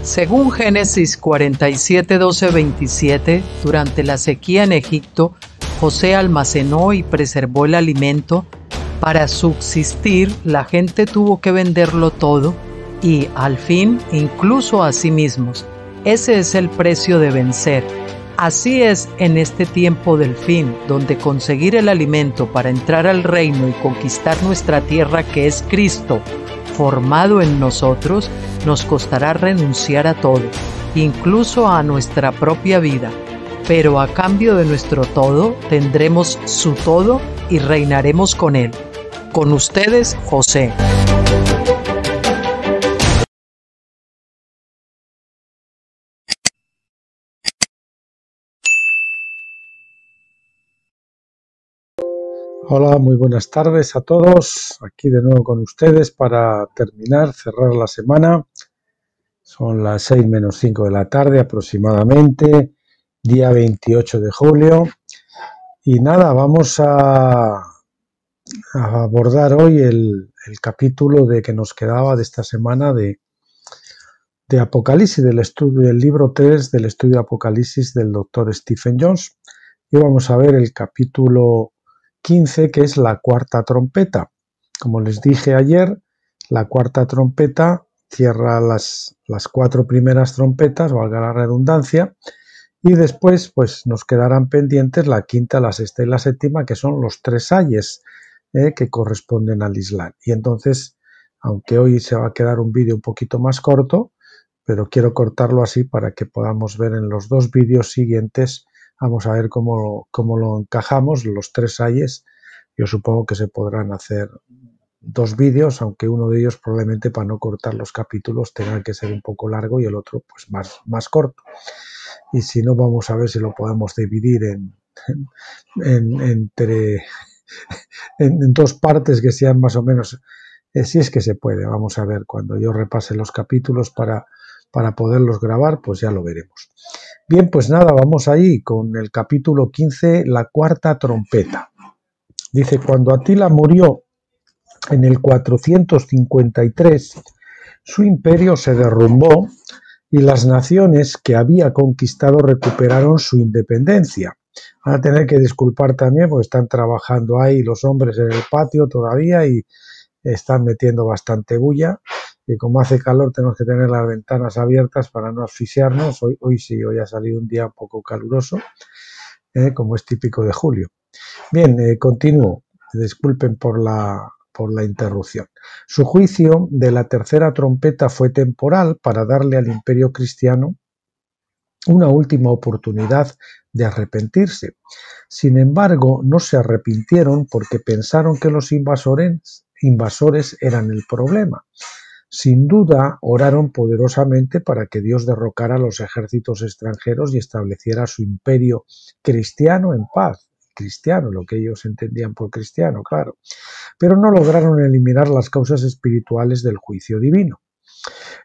Según Génesis 47, 12, 27, durante la sequía en Egipto, José almacenó y preservó el alimento. Para subsistir, la gente tuvo que venderlo todo y, al fin, incluso a sí mismos. Ese es el precio de vencer. Así es en este tiempo del fin, donde conseguir el alimento para entrar al reino y conquistar nuestra tierra, que es Cristo, formado en nosotros, nos costará renunciar a todo, incluso a nuestra propia vida. Pero a cambio de nuestro todo, tendremos su todo y reinaremos con él. Con ustedes, José. Hola, muy buenas tardes a todos. Aquí de nuevo con ustedes para cerrar la semana. Son las 6 menos 5 de la tarde aproximadamente, día 28 de julio. Y nada, vamos a abordar hoy el capítulo que nos quedaba de esta semana de Apocalipsis, del libro 3 del estudio Apocalipsis del doctor Stephen Jones. Y vamos a ver el capítulo 15, que es la cuarta trompeta. Como les dije ayer, la cuarta trompeta cierra las 4 primeras trompetas, valga la redundancia, y después pues nos quedarán pendientes la quinta, la sexta y la séptima, que son los 3 ayes que corresponden al Islam. Y entonces, aunque hoy se va a quedar un vídeo un poquito más corto, pero quiero cortarlo así para que podamos ver en los 2 vídeos siguientes. Vamos a ver cómo lo encajamos, los 3 ayes. Yo supongo que se podrán hacer 2 vídeos, aunque uno de ellos probablemente, para no cortar los capítulos, tenga que ser un poco largo y el otro pues más corto. Y si no, vamos a ver si lo podemos dividir en 2 partes que sean más o menos, si es que se puede. Vamos a ver cuando yo repase los capítulos para poderlos grabar, pues ya lo veremos. Bien, pues nada, vamos ahí con el capítulo 15, la cuarta trompeta. Dice: cuando Atila murió en el 453, su imperio se derrumbó y las naciones que había conquistado recuperaron su independencia. Van a tener que disculpar también porque están trabajando ahí los hombres en el patio todavía y están metiendo bastante bulla. Y como hace calor tenemos que tener las ventanas abiertas para no asfixiarnos. Hoy sí, hoy ha salido un día un poco caluroso, como es típico de julio. Bien, continúo. Disculpen por la interrupción. Su juicio de la tercera trompeta fue temporal para darle al imperio cristiano una última oportunidad de arrepentirse. Sin embargo, no se arrepintieron porque pensaron que los invasores eran el problema. Sin duda, oraron poderosamente para que Dios derrocara a los ejércitos extranjeros y estableciera su imperio cristiano en paz. Cristiano, lo que ellos entendían por cristiano, claro. Pero no lograron eliminar las causas espirituales del juicio divino.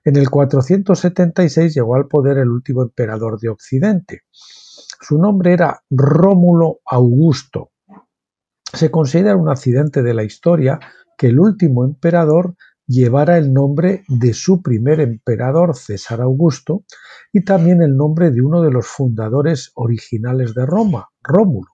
En el 476 llegó al poder el último emperador de Occidente. Su nombre era Rómulo Augusto. Se considera un accidente de la historia que el último emperador llevara el nombre de su primer emperador, César Augusto, y también el nombre de uno de los fundadores originales de Roma, Rómulo.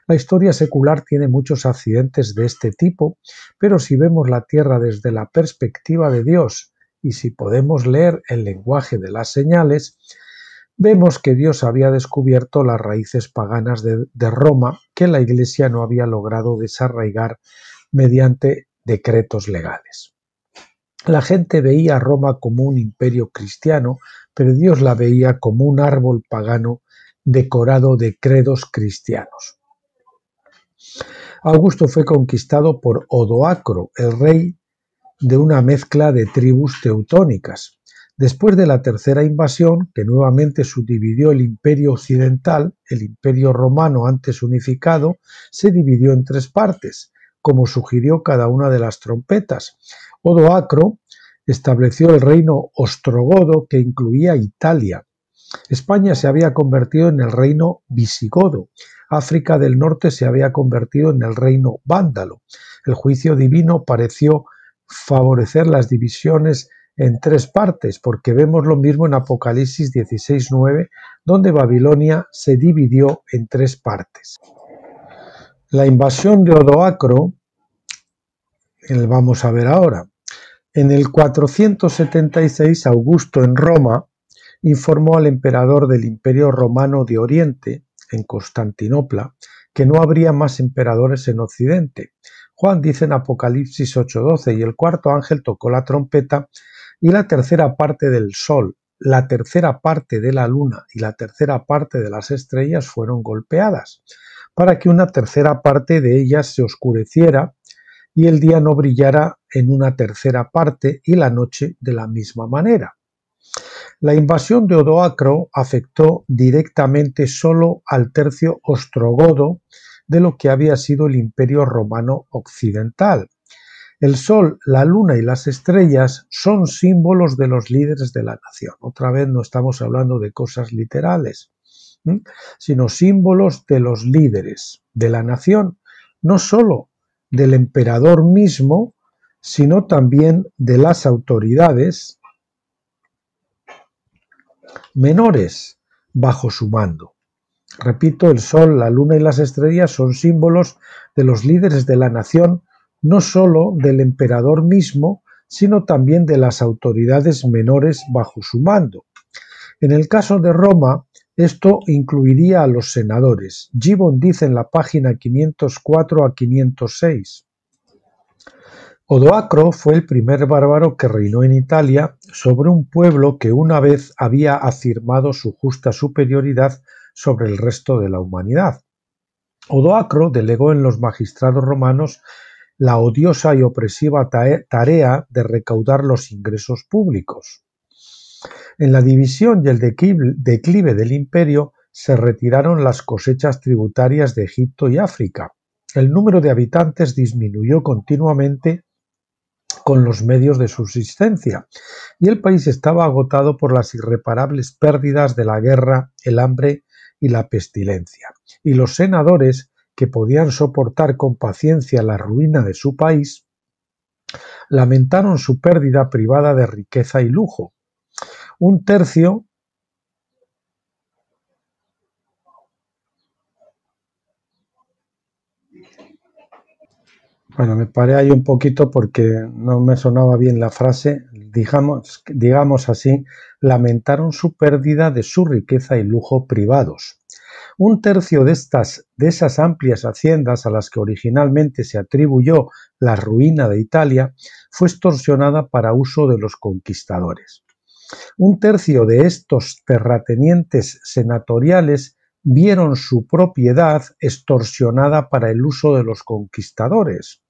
La historia secular tiene muchos accidentes de este tipo, pero si vemos la Tierra desde la perspectiva de Dios y si podemos leer el lenguaje de las señales, vemos que Dios había descubierto las raíces paganas de Roma que la Iglesia no había logrado desarraigar mediante decretos legales. La gente veía a Roma como un imperio cristiano, pero Dios la veía como un árbol pagano decorado de credos cristianos. Augusto fue conquistado por Odoacro, el rey de una mezcla de tribus teutónicas. Después de la tercera invasión, que nuevamente subdividió el imperio occidental, el imperio romano antes unificado, se dividió en 3 partes, como sugirió cada una de las trompetas. Odoacro estableció el reino ostrogodo, que incluía Italia. España se había convertido en el reino visigodo. África del Norte se había convertido en el reino vándalo. El juicio divino pareció favorecer las divisiones en tres partes, porque vemos lo mismo en Apocalipsis 16:9, donde Babilonia se dividió en tres partes. La invasión de Odoacro, vamos a ver ahora. En el 476, Augusto en Roma informó al emperador del Imperio Romano de Oriente, en Constantinopla, que no habría más emperadores en Occidente. Juan dice en Apocalipsis 8:12, y el cuarto ángel tocó la trompeta, y la tercera parte del sol, la tercera parte de la luna y la tercera parte de las estrellas fueron golpeadas, para que una tercera parte de ellas se oscureciera y el día no brillara en una tercera parte y la noche de la misma manera. La invasión de Odoacro afectó directamente solo al tercio ostrogodo de lo que había sido el Imperio Romano Occidental. El sol, la luna y las estrellas son símbolos de los líderes de la nación. Otra vez no estamos hablando de cosas literales, sino símbolos de los líderes de la nación, no solo del emperador mismo, sino también de las autoridades menores bajo su mando. Repito, el sol, la luna y las estrellas son símbolos de los líderes de la nación, no solo del emperador mismo, sino también de las autoridades menores bajo su mando. En el caso de Roma, esto incluiría a los senadores. Gibbon dice en la página 504 a 506. Odoacro fue el primer bárbaro que reinó en Italia sobre un pueblo que una vez había afirmado su justa superioridad sobre el resto de la humanidad. Odoacro delegó en los magistrados romanos la odiosa y opresiva tarea de recaudar los ingresos públicos. En la división y el declive del imperio se retiraron las cosechas tributarias de Egipto y África. El número de habitantes disminuyó continuamente con los medios de subsistencia, y el país estaba agotado por las irreparables pérdidas de la guerra, el hambre y la pestilencia. Y los senadores, que podían soportar con paciencia la ruina de su país, lamentaron su pérdida privada de riqueza y lujo. Un tercio Bueno, me paré ahí un poquito porque no me sonaba bien la frase, digamos así, lamentaron su pérdida de su riqueza y lujo privados. Un tercio de esas amplias haciendas a las que originalmente se atribuyó la ruina de Italia fue extorsionada para uso de los conquistadores. Un tercio de estos terratenientes senatoriales vieron su propiedad extorsionada para el uso de los conquistadores.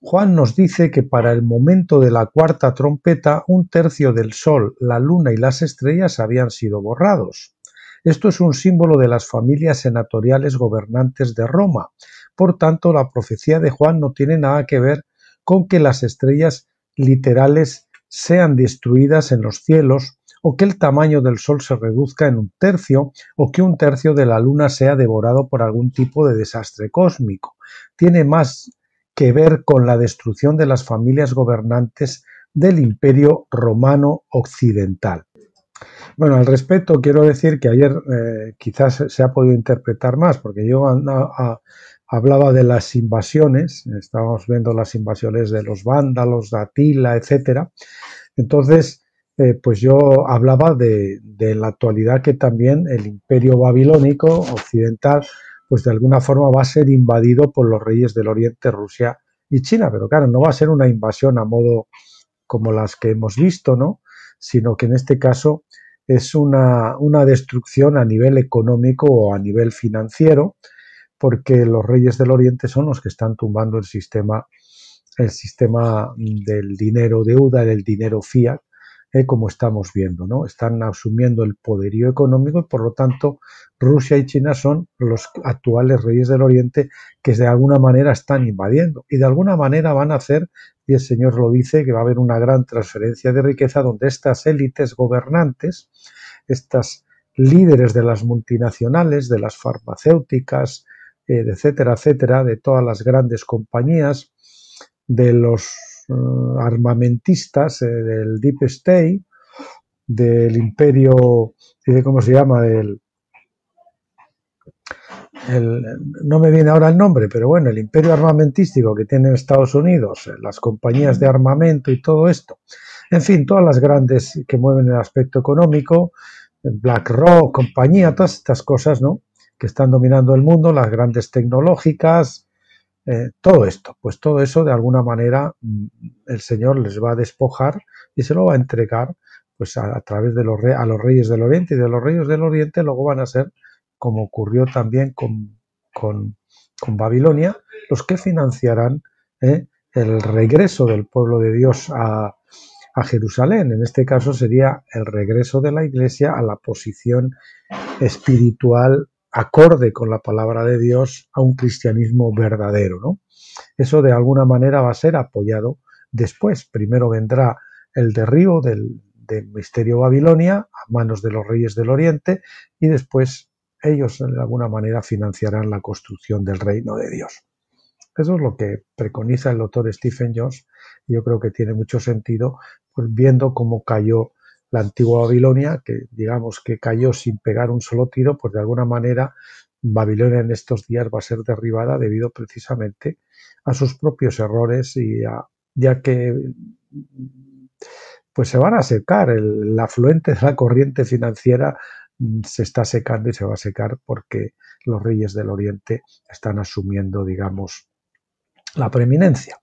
Juan nos dice que para el momento de la cuarta trompeta, un tercio del sol, la luna y las estrellas habían sido borrados. Esto es un símbolo de las familias senatoriales gobernantes de Roma. Por tanto, la profecía de Juan no tiene nada que ver con que las estrellas literales sean destruidas en los cielos, o que el tamaño del sol se reduzca en un tercio, o que un tercio de la luna sea devorado por algún tipo de desastre cósmico. Tiene más que ver con la destrucción de las familias gobernantes del Imperio Romano Occidental. Bueno, al respecto quiero decir que ayer quizás se ha podido interpretar más, porque yo hablaba de las invasiones, estábamos viendo las invasiones de los vándalos, de Atila, etcétera. Entonces, pues yo hablaba de la actualidad que también el Imperio Babilónico Occidental, pues de alguna forma va a ser invadido por los reyes del Oriente, Rusia y China, pero claro, no va a ser una invasión a modo como las que hemos visto, ¿no? Sino que en este caso es una destrucción a nivel económico o a nivel financiero, porque los reyes del Oriente son los que están tumbando el sistema del dinero deuda, del dinero fiat, como estamos viendo, ¿no? Están asumiendo el poderío económico y por lo tanto Rusia y China son los actuales reyes del Oriente que de alguna manera están invadiendo y de alguna manera van a hacer, y el Señor lo dice, que va a haber una gran transferencia de riqueza donde estas élites gobernantes, estas líderes de las multinacionales, de las farmacéuticas, etcétera, etcétera, de todas las grandes compañías, de los armamentistas del Deep State, del imperio, ¿cómo se llama? No me viene ahora el nombre, pero bueno, el imperio armamentístico que tiene Estados Unidos, las compañías de armamento y todo esto. En fin, todas las grandes que mueven el aspecto económico, BlackRock, compañía, todas estas cosas, ¿no? Que están dominando el mundo, las grandes tecnológicas, todo esto, pues todo eso de alguna manera el Señor les va a despojar y se lo va a entregar pues a través de a los reyes del Oriente, y de los reyes del Oriente luego van a ser, como ocurrió también con Babilonia, los que financiarán el regreso del pueblo de Dios a Jerusalén. En este caso sería el regreso de la Iglesia a la posición espiritual acorde con la palabra de Dios, a un cristianismo verdadero, ¿no? Eso de alguna manera va a ser apoyado después. Primero vendrá el derribo del misterio Babilonia a manos de los reyes del Oriente, y después ellos de alguna manera financiarán la construcción del reino de Dios. Eso es lo que preconiza el doctor Stephen Jones, y yo creo que tiene mucho sentido, pues viendo cómo cayó la antigua Babilonia, que digamos que cayó sin pegar un solo tiro, pues de alguna manera Babilonia en estos días va a ser derribada debido precisamente a sus propios errores, y ya que pues se van a secar, el afluente de la corriente financiera se está secando y se va a secar porque los reyes del Oriente están asumiendo, digamos, la preeminencia.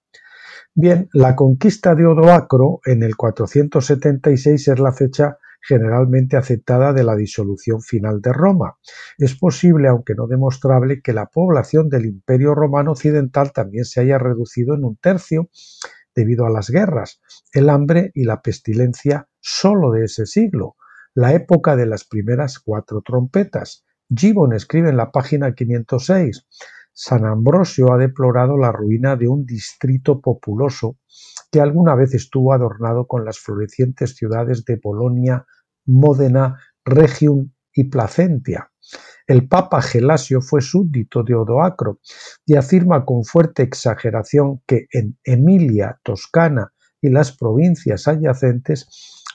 Bien, la conquista de Odoacro en el 476 es la fecha generalmente aceptada de la disolución final de Roma. Es posible, aunque no demostrable, que la población del Imperio Romano Occidental también se haya reducido en un tercio debido a las guerras, el hambre y la pestilencia solo de ese siglo, la época de las primeras 4 trompetas. Gibbon escribe en la página 506: San Ambrosio ha deplorado la ruina de un distrito populoso que alguna vez estuvo adornado con las florecientes ciudades de Bolonia, Módena, Regium y Placentia. El Papa Gelasio fue súbdito de Odoacro y afirma con fuerte exageración que en Emilia, Toscana y las provincias adyacentes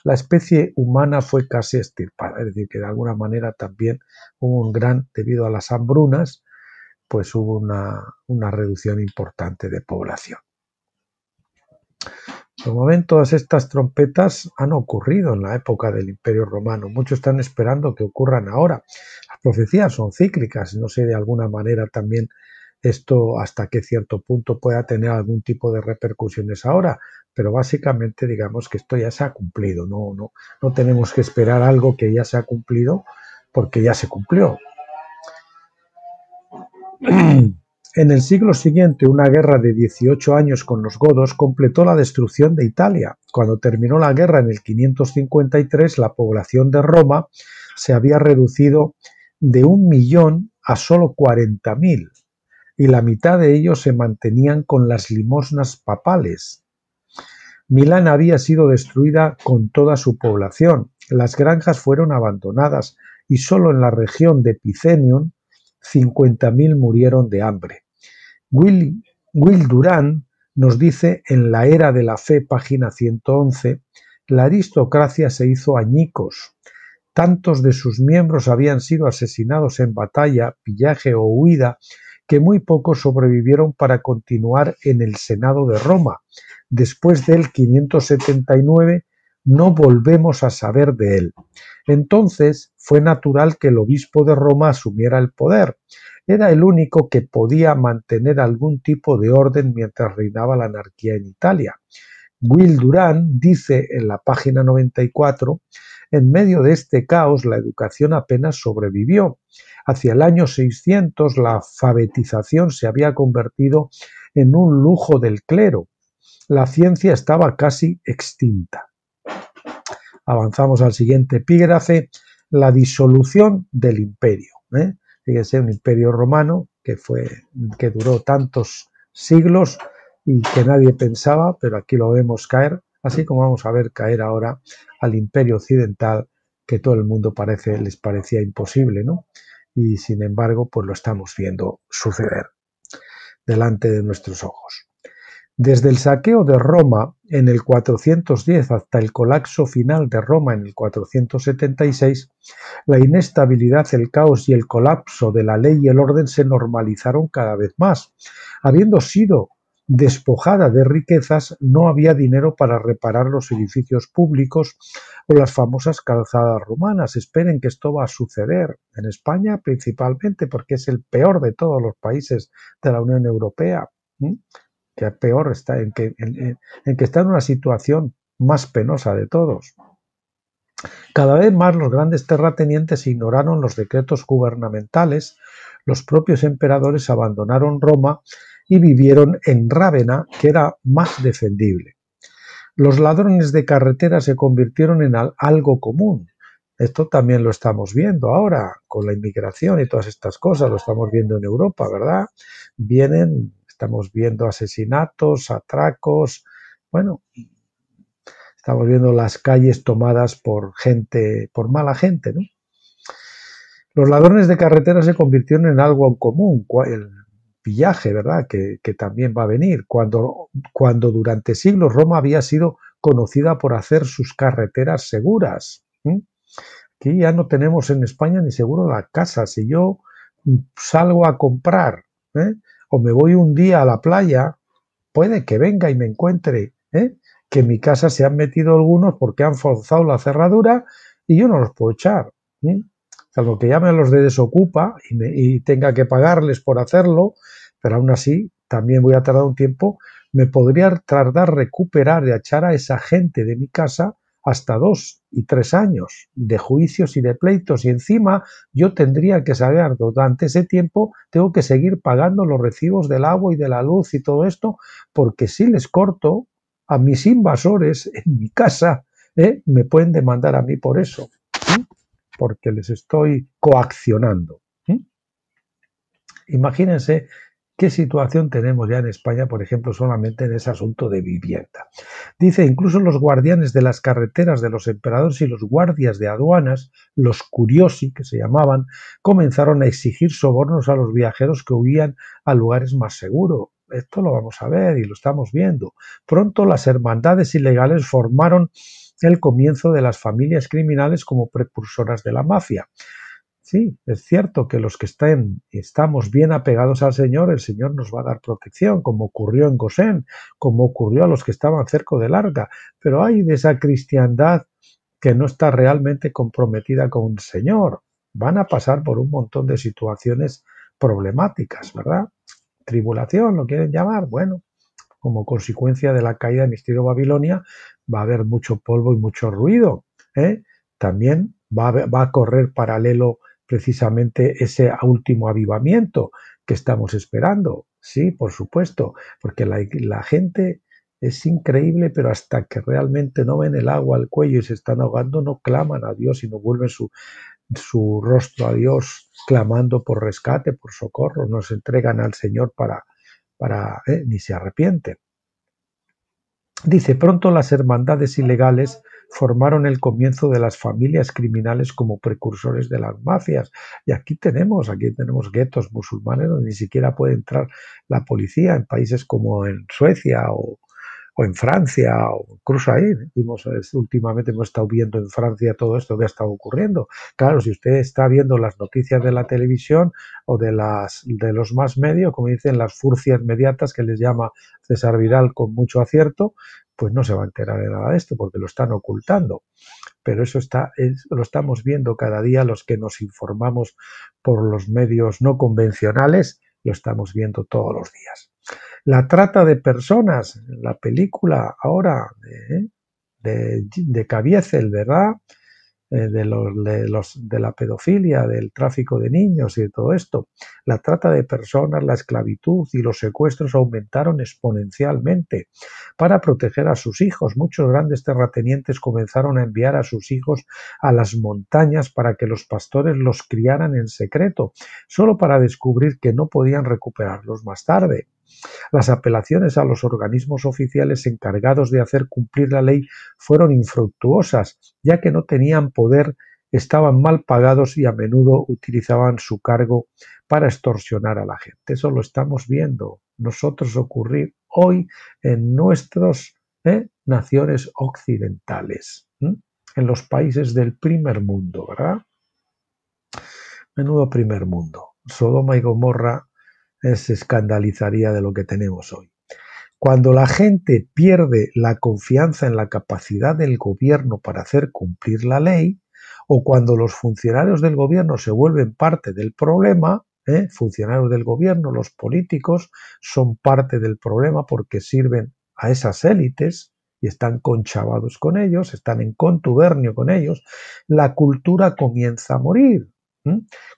la especie humana fue casi extirpada. Es decir, que de alguna manera también hubo debido a las hambrunas, pues hubo una reducción importante de población. De momento, todas estas trompetas han ocurrido en la época del Imperio Romano. Muchos están esperando que ocurran ahora. Las profecías son cíclicas. No sé de alguna manera también esto hasta qué cierto punto pueda tener algún tipo de repercusiones ahora, pero básicamente digamos que esto ya se ha cumplido. No tenemos que esperar algo que ya se ha cumplido, porque ya se cumplió. En el siglo siguiente, una guerra de 18 años con los godos completó la destrucción de Italia. Cuando terminó la guerra en el 553, la población de Roma se había reducido de 1 millón a solo 40.000, y la mitad de ellos se mantenían con las limosnas papales. Milán había sido destruida con toda su población. Las granjas fueron abandonadas y solo en la región de Picenium 50.000 murieron de hambre. Will Durant nos dice en La Era de la Fe, página 111, la aristocracia se hizo añicos. Tantos de sus miembros habían sido asesinados en batalla, pillaje o huida, que muy pocos sobrevivieron para continuar en el Senado de Roma. Después del 579 no volvemos a saber de él. Entonces fue natural que el obispo de Roma asumiera el poder. Era el único que podía mantener algún tipo de orden mientras reinaba la anarquía en Italia. Will Durant dice en la página 94, en medio de este caos la educación apenas sobrevivió. Hacia el año 600 la alfabetización se había convertido en un lujo del clero. La ciencia estaba casi extinta. Avanzamos al siguiente epígrafe, la disolución del imperio. Fíjense, un imperio romano que duró tantos siglos y que nadie pensaba, pero aquí lo vemos caer, así como vamos a ver caer ahora al imperio occidental, que todo el mundo les parecía imposible, ¿no? Y sin embargo, pues lo estamos viendo suceder delante de nuestros ojos. Desde el saqueo de Roma en el 410 hasta el colapso final de Roma en el 476, la inestabilidad, el caos y el colapso de la ley y el orden se normalizaron cada vez más. Habiendo sido despojada de riquezas, no había dinero para reparar los edificios públicos o las famosas calzadas romanas. Esperen que esto va a suceder en España principalmente porque es el peor de todos los países de la Unión Europea. Que peor está, en que está en una situación más penosa de todos. Cada vez más los grandes terratenientes ignoraron los decretos gubernamentales, los propios emperadores abandonaron Roma y vivieron en Rávena, que era más defendible. Los ladrones de carretera se convirtieron en algo común. Esto también lo estamos viendo ahora con la inmigración y todas estas cosas, lo estamos viendo en Europa, ¿verdad? Estamos viendo asesinatos, atracos, bueno, estamos viendo las calles tomadas por mala gente, ¿no? Los ladrones de carretera se convirtieron en algo común, el pillaje, ¿verdad? Que también va a venir, cuando durante siglos Roma había sido conocida por hacer sus carreteras seguras. Aquí ya no tenemos en España ni seguro la casa. Si yo salgo a comprar, o me voy un día a la playa, puede que venga y me encuentre que en mi casa se han metido algunos porque han forzado la cerradura y yo no los puedo echar. Salvo que llame a los de Desocupa y tenga que pagarles por hacerlo, pero aún así también voy a tardar un tiempo. Me podría tardar recuperar y echar a esa gente de mi casa hasta 2 y 3 años de juicios y de pleitos, y encima yo tendría que saber, durante ese tiempo tengo que seguir pagando los recibos del agua y de la luz y todo esto, porque si les corto a mis invasores en mi casa, me pueden demandar a mí por eso, porque les estoy coaccionando. Imagínense qué situación tenemos ya en España, por ejemplo, solamente en ese asunto de vivienda. Dice, incluso los guardianes de las carreteras de los emperadores y los guardias de aduanas, los curiosi, que se llamaban, comenzaron a exigir sobornos a los viajeros que huían a lugares más seguros. Esto lo vamos a ver y lo estamos viendo. Pronto las hermandades ilegales formaron el comienzo de las familias criminales como precursoras de la mafia. Sí, es cierto que los que estamos bien apegados al Señor, el Señor nos va a dar protección, como ocurrió en Gosén, como ocurrió a los que estaban cerca del arca, pero hay de esa cristiandad que no está realmente comprometida con el Señor. Van a pasar por un montón de situaciones problemáticas, ¿verdad? Tribulación, ¿lo quieren llamar? Bueno, como consecuencia de la caída del misterio Babilonia, va a haber mucho polvo y mucho ruido. También va a correr paralelo precisamente ese último avivamiento que estamos esperando. Sí, por supuesto, porque la gente es increíble, pero hasta que realmente no ven el agua al cuello y se están ahogando, no claman a Dios y no vuelven su rostro a Dios clamando por rescate, por socorro, no se entregan al Señor ni se arrepienten. Dice, pronto las hermandades ilegales formaron el comienzo de las familias criminales como precursores de las mafias. Y aquí tenemos guetos musulmanes donde ni siquiera puede entrar la policía, en países como en Suecia o en Francia, o incluso ahí. Últimamente hemos estado viendo en Francia todo esto que ha estado ocurriendo. Claro, si usted está viendo las noticias de la televisión o de los más medios, como dicen, las furcias mediatas que les llama César Vidal con mucho acierto, pues no se va a enterar de nada de esto porque lo están ocultando. Pero eso lo estamos viendo cada día los que nos informamos por los medios no convencionales, lo estamos viendo todos los días. La trata de personas, la película ahora de Caviezel, ¿verdad? De la pedofilia, del tráfico de niños y de todo esto. La trata de personas, la esclavitud y los secuestros aumentaron exponencialmente. Para proteger a sus hijos, muchos grandes terratenientes comenzaron a enviar a sus hijos a las montañas para que los pastores los criaran en secreto, solo para descubrir que no podían recuperarlos más tarde. Las apelaciones a los organismos oficiales encargados de hacer cumplir la ley fueron infructuosas, ya que no tenían poder, estaban mal pagados y a menudo utilizaban su cargo para extorsionar a la gente. Eso lo estamos viendo nosotros ocurrir hoy en nuestras naciones occidentales, en los países del primer mundo, ¿verdad? Menudo primer mundo. Sodoma y Gomorra se escandalizaría de lo que tenemos hoy. Cuando la gente pierde la confianza en la capacidad del gobierno para hacer cumplir la ley, o cuando los funcionarios del gobierno se vuelven parte del problema, funcionarios del gobierno, los políticos, son parte del problema porque sirven a esas élites y están conchavados con ellos, están en contubernio con ellos, la cultura comienza a morir.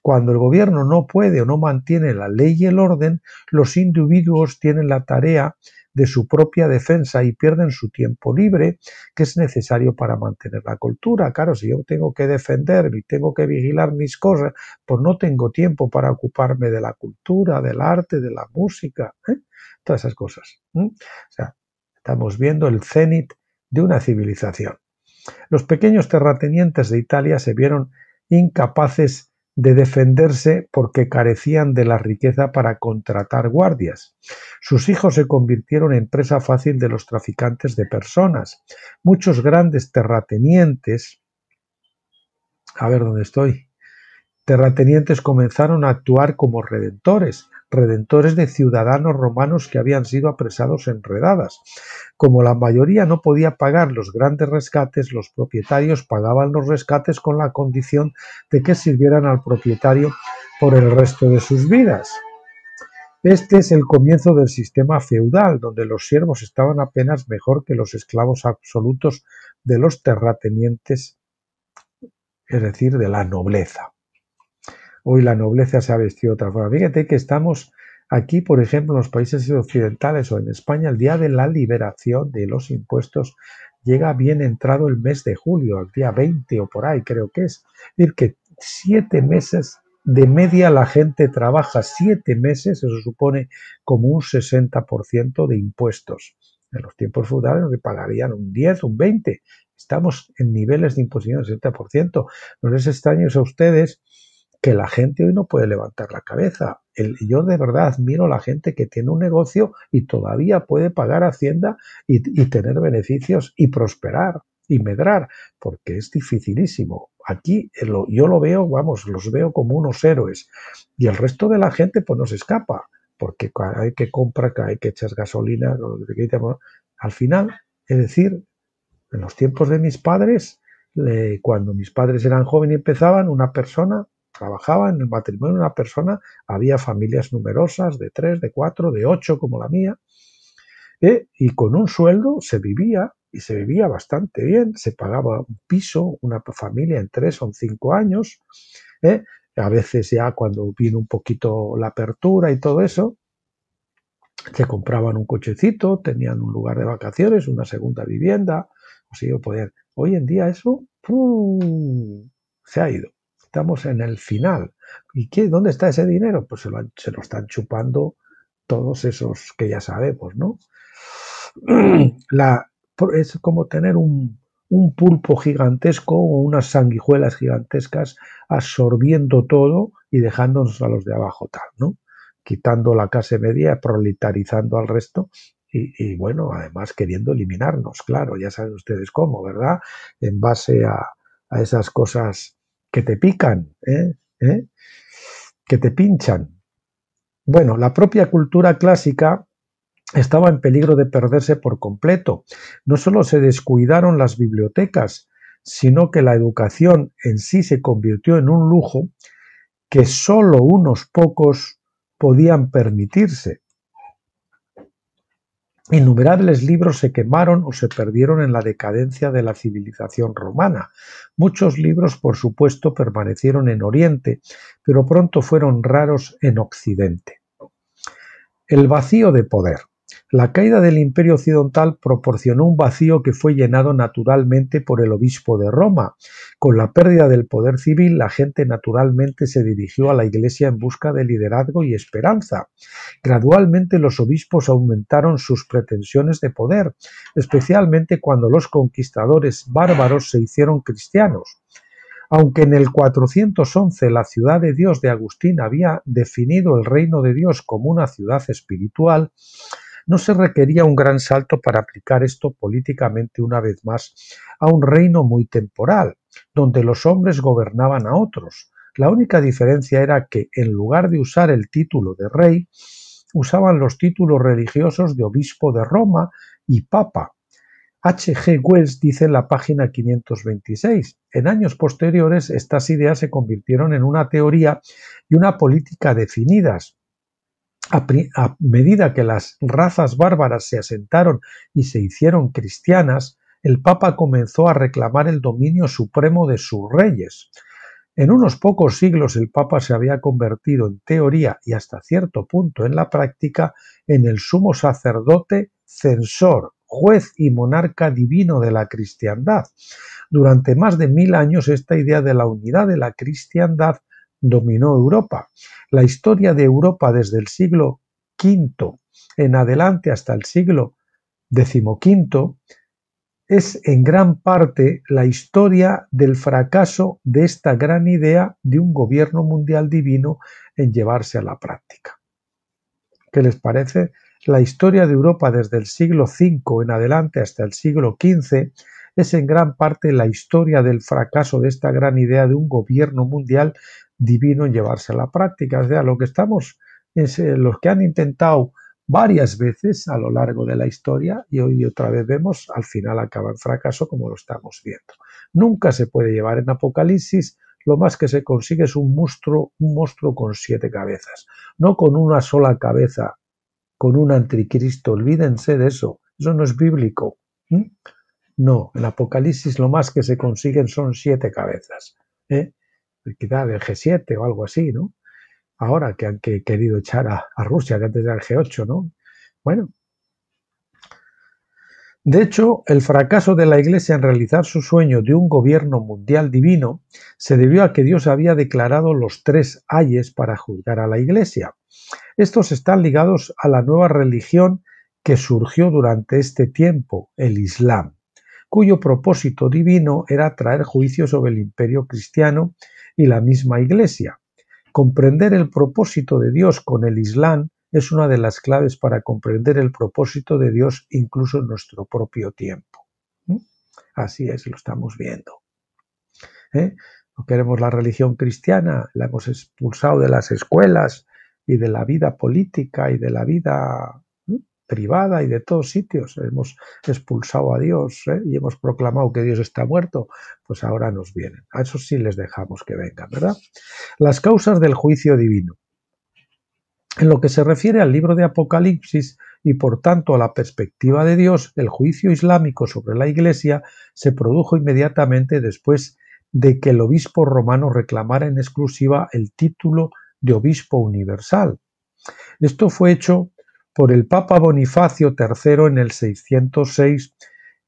Cuando el gobierno no puede o no mantiene la ley y el orden, los individuos tienen la tarea de su propia defensa y pierden su tiempo libre que es necesario para mantener la cultura. Claro, si yo tengo que defenderme y tengo que vigilar mis cosas, pues no tengo tiempo para ocuparme de la cultura, del arte, de la música, todas esas cosas. O sea, estamos viendo el cenit de una civilización. Los pequeños terratenientes de Italia se vieron incapaces de defenderse porque carecían de la riqueza para contratar guardias. Sus hijos se convirtieron en presa fácil de los traficantes de personas. Muchos grandes terratenientes, a ver dónde estoy, terratenientes comenzaron a actuar como redentores de ciudadanos romanos que habían sido apresados en redadas. Como la mayoría no podía pagar los grandes rescates, los propietarios pagaban los rescates con la condición de que sirvieran al propietario por el resto de sus vidas. Este es el comienzo del sistema feudal, donde los siervos estaban apenas mejor que los esclavos absolutos de los terratenientes, es decir, de la nobleza. Hoy la nobleza se ha vestido de otra forma. Fíjate que estamos aquí, por ejemplo, en los países occidentales o en España, el día de la liberación de los impuestos llega bien entrado el mes de julio, el día 20 o por ahí creo que es. Es decir, que 7 meses de media la gente trabaja 7 meses, eso supone como un 60% de impuestos. En los tiempos feudales nos pagarían un 10, un 20. Estamos en niveles de imposición del 60%. No les extrañes a ustedes que la gente hoy no puede levantar la cabeza. Yo de verdad admiro a la gente que tiene un negocio y todavía puede pagar Hacienda y tener beneficios y prosperar y medrar, porque es dificilísimo. Aquí yo lo veo, vamos, los veo como unos héroes y el resto de la gente pues no se escapa, porque hay que comprar, hay que echar gasolina, al final, es decir, en los tiempos de mis padres, cuando mis padres eran jóvenes y empezaban, una persona trabajaba en el matrimonio de una persona, había familias numerosas, de 3, de 4, de 8 como la mía, y con un sueldo se vivía, y se vivía bastante bien, se pagaba un piso, una familia en 3 o 5 años, a veces ya cuando vino un poquito la apertura y todo eso, se compraban un cochecito, tenían un lugar de vacaciones, una segunda vivienda, así podían. Hoy en día eso se ha ido. Estamos en el final. ¿Y dónde está ese dinero? Pues se lo están chupando todos esos que ya sabemos, ¿no? Es como tener un pulpo gigantesco o unas sanguijuelas gigantescas absorbiendo todo y dejándonos a los de abajo tal, ¿no? Quitando la clase media, proletarizando al resto y bueno, además queriendo eliminarnos, claro, ya saben ustedes cómo, ¿verdad? En base a esas cosas que te pican, que te pinchan. Bueno, la propia cultura clásica estaba en peligro de perderse por completo. No solo se descuidaron las bibliotecas, sino que la educación en sí se convirtió en un lujo que solo unos pocos podían permitirse. Innumerables libros se quemaron o se perdieron en la decadencia de la civilización romana. Muchos libros, por supuesto, permanecieron en Oriente, pero pronto fueron raros en Occidente. El vacío de poder. La caída del Imperio Occidental proporcionó un vacío que fue llenado naturalmente por el obispo de Roma. Con la pérdida del poder civil, la gente naturalmente se dirigió a la Iglesia en busca de liderazgo y esperanza. Gradualmente los obispos aumentaron sus pretensiones de poder, especialmente cuando los conquistadores bárbaros se hicieron cristianos. Aunque en el 411 la ciudad de Dios de Agustín había definido el reino de Dios como una ciudad espiritual, No se requería un gran salto para aplicar esto políticamente una vez más a un reino muy temporal, donde los hombres gobernaban a otros. La única diferencia era que, en lugar de usar el título de rey, usaban los títulos religiosos de obispo de Roma y papa. H. G. Wells dice en la página 526, en años posteriores estas ideas se convirtieron en una teoría y una política definidas. A medida que las razas bárbaras se asentaron y se hicieron cristianas, el Papa comenzó a reclamar el dominio supremo de sus reyes. En unos pocos siglos el Papa se había convertido en teoría y hasta cierto punto en la práctica en el sumo sacerdote, censor, juez y monarca divino de la cristiandad. Durante más de 1000 años esta idea de la unidad de la cristiandad dominó Europa. La historia de Europa desde el siglo V en adelante hasta el siglo XV es en gran parte la historia del fracaso de esta gran idea de un gobierno mundial divino en llevarse a la práctica. ¿Qué les parece? La historia de Europa desde el siglo V en adelante hasta el siglo XV es en gran parte la historia del fracaso de esta gran idea de un gobierno mundial divino en llevarse a la práctica. O sea, lo que estamos es los que han intentado varias veces a lo largo de la historia y hoy otra vez vemos, al final acaba en fracaso como lo estamos viendo. Nunca se puede llevar en Apocalipsis, lo más que se consigue es un monstruo con 7 cabezas, no con una sola cabeza, con un anticristo. Olvídense de eso, eso no es bíblico. No, en Apocalipsis lo más que se consiguen son 7 cabezas. Quizá del G7 o algo así, ¿no? Ahora que han querido echar a Rusia, que antes era el G8, ¿no? Bueno. De hecho, el fracaso de la Iglesia en realizar su sueño de un gobierno mundial divino se debió a que Dios había declarado los 3 ayes para juzgar a la Iglesia. Estos están ligados a la nueva religión que surgió durante este tiempo, el Islam, cuyo propósito divino era traer juicio sobre el imperio cristiano y la misma Iglesia. Comprender el propósito de Dios con el Islam es una de las claves para comprender el propósito de Dios incluso en nuestro propio tiempo. Así es, lo estamos viendo. No queremos la religión cristiana, la hemos expulsado de las escuelas y de la vida política y de la vida privada y de todos sitios. Hemos expulsado a Dios y hemos proclamado que Dios está muerto, pues ahora nos vienen. A eso sí les dejamos que vengan, ¿verdad? Las causas del juicio divino. En lo que se refiere al libro de Apocalipsis y por tanto a la perspectiva de Dios, el juicio islámico sobre la Iglesia se produjo inmediatamente después de que el obispo romano reclamara en exclusiva el título de obispo universal. Esto fue hecho por el Papa Bonifacio III en el 606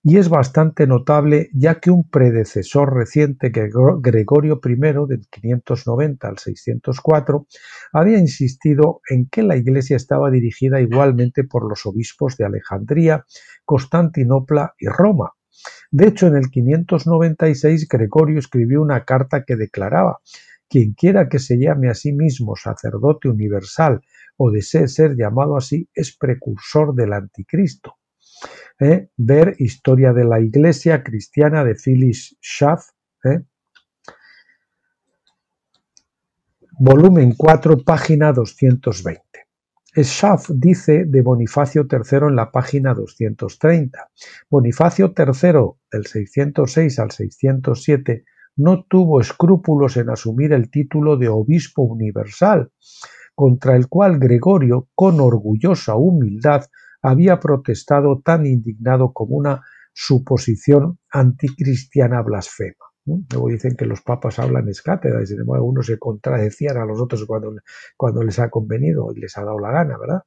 y es bastante notable ya que un predecesor reciente, Gregorio I, del 590 al 604, había insistido en que la Iglesia estaba dirigida igualmente por los obispos de Alejandría, Constantinopla y Roma. De hecho, en el 596 Gregorio escribió una carta que declaraba: quien quiera que se llame a sí mismo sacerdote universal o desee ser llamado así es precursor del anticristo. Ver Historia de la Iglesia Cristiana de Phyllis Schaff, volumen 4, página 220. Schaff dice de Bonifacio III en la página 230. Bonifacio III, del 606 al 607, no tuvo escrúpulos en asumir el título de obispo universal, contra el cual Gregorio, con orgullosa humildad, había protestado tan indignado como una suposición anticristiana blasfema. Luego dicen que los papas hablan ex cátedra y sin embargo algunos se contradecían a los otros cuando les ha convenido y les ha dado la gana, ¿verdad?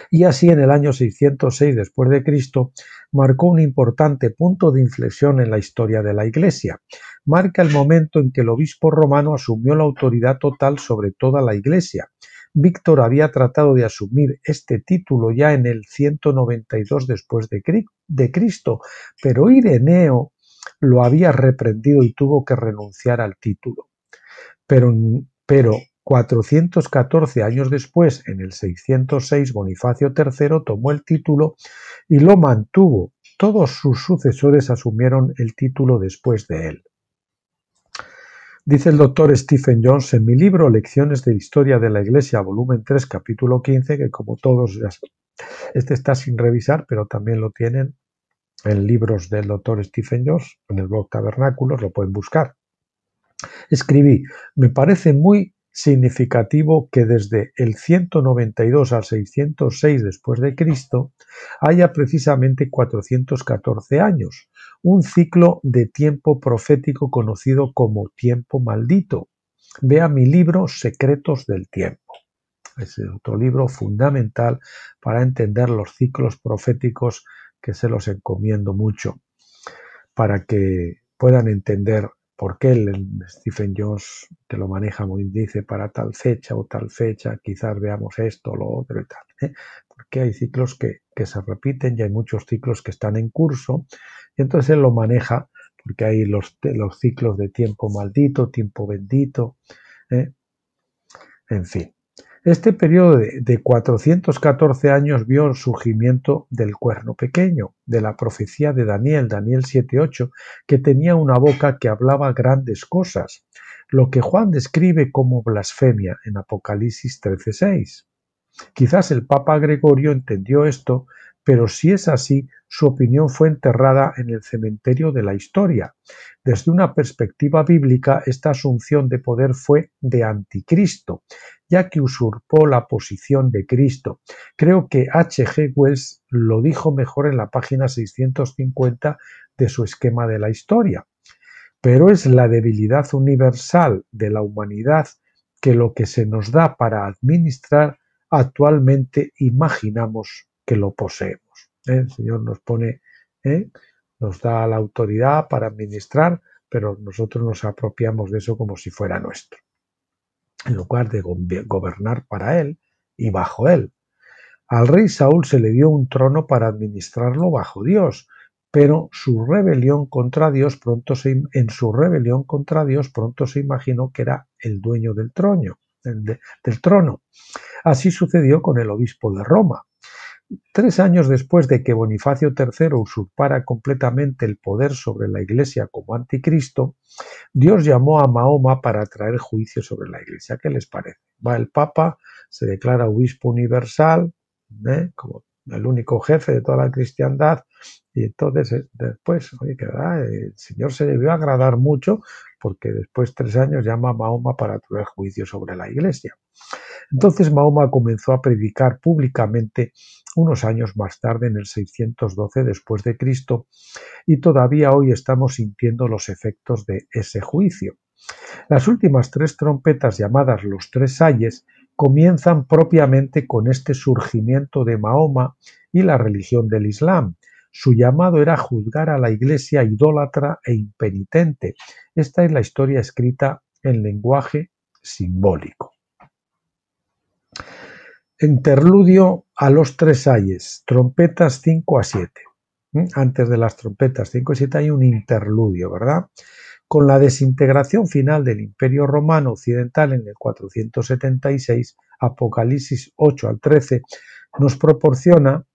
Y así en el año 606 después de Cristo marcó un importante punto de inflexión en la historia de la Iglesia. Marca el momento en que el obispo romano asumió la autoridad total sobre toda la Iglesia. Víctor había tratado de asumir este título ya en el 192 después de Cristo, pero Ireneo lo había reprendido y tuvo que renunciar al título. Pero 414 años después, en el 606, Bonifacio III tomó el título y lo mantuvo. Todos sus sucesores asumieron el título después de él. Dice el doctor Stephen Jones en mi libro Lecciones de Historia de la Iglesia, volumen 3, capítulo 15, que como todos, este está sin revisar, pero también lo tienen en libros del doctor Stephen Jones, en el blog Tabernáculos, lo pueden buscar. Escribí, me parece muy significativo que desde el 192 al 606 después de Cristo haya precisamente 414 años, un ciclo de tiempo profético conocido como tiempo maldito. Vea mi libro Secretos del Tiempo. Es otro libro fundamental para entender los ciclos proféticos que se los encomiendo mucho para que puedan entender por qué Stephen Jones te lo maneja muy, dice para tal fecha o tal fecha, quizás veamos esto o lo otro y tal. Porque hay ciclos que se repiten y hay muchos ciclos que están en curso y entonces él lo maneja porque hay los ciclos de tiempo maldito, tiempo bendito, en fin. Este periodo de 414 años vio el surgimiento del cuerno pequeño, de la profecía de Daniel 7:8, que tenía una boca que hablaba grandes cosas, lo que Juan describe como blasfemia en Apocalipsis 13:6. Quizás el Papa Gregorio entendió esto, pero si es así, su opinión fue enterrada en el cementerio de la historia. Desde una perspectiva bíblica, esta asunción de poder fue de anticristo, ya que usurpó la posición de Cristo. Creo que H.G. Wells lo dijo mejor en la página 650 de su esquema de la historia. Pero es la debilidad universal de la humanidad que lo que se nos da para administrar actualmente imaginamos que lo poseemos. El Señor nos pone, nos da la autoridad para administrar, pero nosotros nos apropiamos de eso como si fuera nuestro, en lugar de gobernar para Él y bajo Él. Al rey Saúl se le dio un trono para administrarlo bajo Dios, pero su rebelión contra Dios pronto se imaginó que era el dueño del trono. Así sucedió con el obispo de Roma. 3 años después de que Bonifacio III usurpara completamente el poder sobre la Iglesia como anticristo, Dios llamó a Mahoma para traer juicio sobre la Iglesia. ¿Qué les parece? Va el Papa, se declara obispo universal, como el único jefe de toda la cristiandad, y entonces después, oye, que verdad, el Señor se debió agradar mucho porque después 3 años llama a Mahoma para traer juicio sobre la Iglesia. Entonces Mahoma comenzó a predicar públicamente unos años más tarde, en el 612 después de Cristo, y todavía hoy estamos sintiendo los efectos de ese juicio. Las últimas 3 trompetas, llamadas los 3 ayes, comienzan propiamente con este surgimiento de Mahoma y la religión del Islam. Su llamado era juzgar a la Iglesia idólatra e impenitente. Esta es la historia escrita en lenguaje simbólico. Interludio a los 3 ayes, trompetas 5 a 7. Antes de las trompetas 5 y 7 hay un interludio, ¿verdad? Con la desintegración final del Imperio Romano Occidental en el 476, Apocalipsis 8 al 13 nos proporciona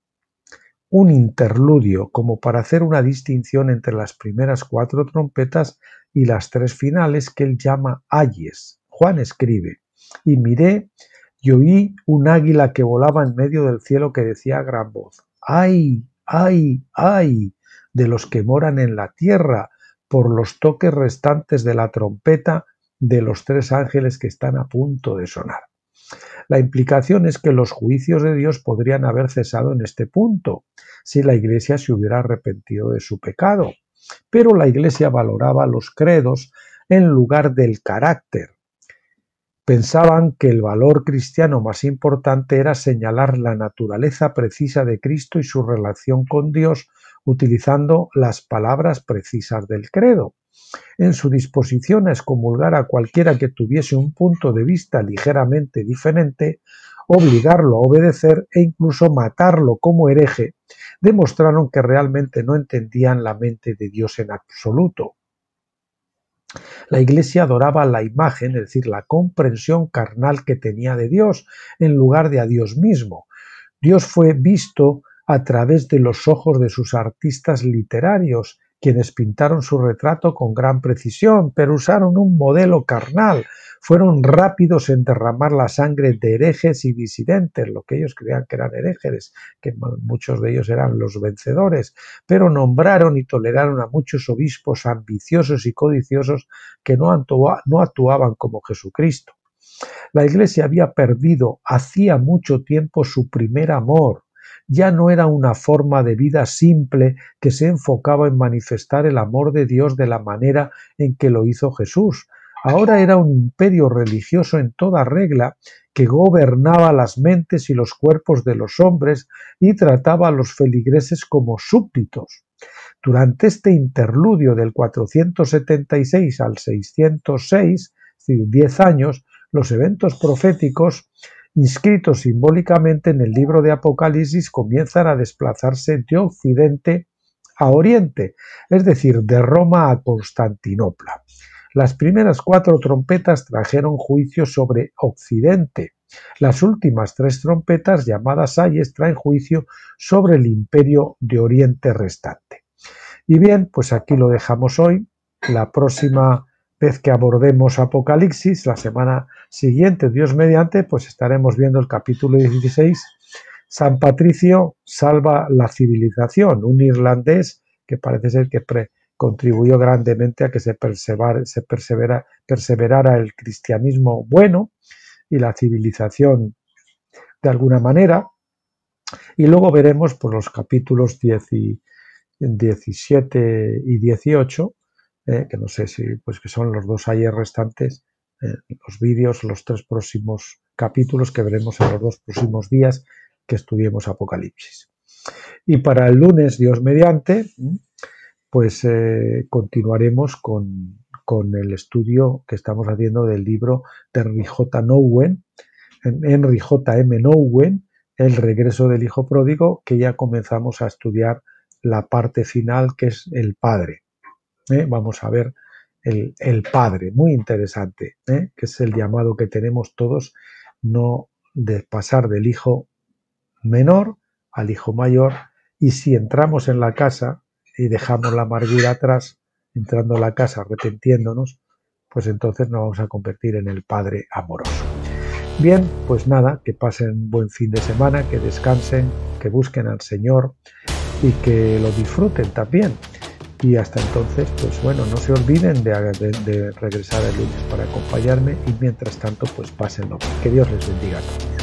un interludio como para hacer una distinción entre las primeras 4 trompetas y las 3 finales que él llama ayes. Juan escribe, y miré y oí un águila que volaba en medio del cielo que decía a gran voz, ¡ay, ay, ay! De los que moran en la tierra, por los toques restantes de la trompeta de los 3 ángeles que están a punto de sonar. La implicación es que los juicios de Dios podrían haber cesado en este punto, si la Iglesia se hubiera arrepentido de su pecado. Pero la Iglesia valoraba los credos en lugar del carácter. Pensaban que el valor cristiano más importante era señalar la naturaleza precisa de Cristo y su relación con Dios utilizando las palabras precisas del credo. En su disposición a excomulgar a cualquiera que tuviese un punto de vista ligeramente diferente, obligarlo a obedecer e incluso matarlo como hereje, demostraron que realmente no entendían la mente de Dios en absoluto. La Iglesia adoraba la imagen, es decir, la comprensión carnal que tenía de Dios, en lugar de a Dios mismo. Dios fue visto a través de los ojos de sus artistas literarios, quienes pintaron su retrato con gran precisión, pero usaron un modelo carnal. Fueron rápidos en derramar la sangre de herejes y disidentes, lo que ellos creían que eran herejes, que muchos de ellos eran los vencedores, pero nombraron y toleraron a muchos obispos ambiciosos y codiciosos que no actuaban como Jesucristo. La Iglesia había perdido hacía mucho tiempo su primer amor. Ya no era una forma de vida simple que se enfocaba en manifestar el amor de Dios de la manera en que lo hizo Jesús. Ahora era un imperio religioso en toda regla que gobernaba las mentes y los cuerpos de los hombres y trataba a los feligreses como súbditos. Durante este interludio del 476 al 606, es decir, 10 años, los eventos proféticos inscritos simbólicamente en el libro de Apocalipsis comienzan a desplazarse de Occidente a Oriente, es decir, de Roma a Constantinopla. Las primeras 4 trompetas trajeron juicio sobre Occidente. Las últimas 3 trompetas, llamadas ayes, traen juicio sobre el imperio de Oriente restante. Y bien, pues aquí lo dejamos hoy. La próxima vez que abordemos Apocalipsis, la semana siguiente, Dios mediante, pues estaremos viendo el capítulo 16, San Patricio salva la civilización, un irlandés que parece ser que contribuyó grandemente a que se perseverara el cristianismo bueno y la civilización de alguna manera. Y luego veremos por los capítulos 17 y 18, que no sé si pues que son los 2 ayer restantes, los vídeos, los 3 próximos capítulos que veremos en los 2 próximos días que estudiemos Apocalipsis. Y para el lunes, Dios mediante, pues continuaremos con el estudio que estamos haciendo del libro de Henry J. M. Nouwen, El regreso del hijo pródigo, que ya comenzamos a estudiar la parte final, que es el Padre. Vamos a ver el Padre, muy interesante, que es el llamado que tenemos todos, no de pasar del hijo menor al hijo mayor, y si entramos en la casa y dejamos la amargura atrás, entrando a la casa arrepintiéndonos, pues entonces nos vamos a convertir en el Padre amoroso. Bien, pues nada, que pasen buen fin de semana, que descansen, que busquen al Señor y que lo disfruten también. Y hasta entonces, pues bueno, no se olviden de regresar el lunes para acompañarme y mientras tanto, pues pásenlo. Que Dios les bendiga a todos.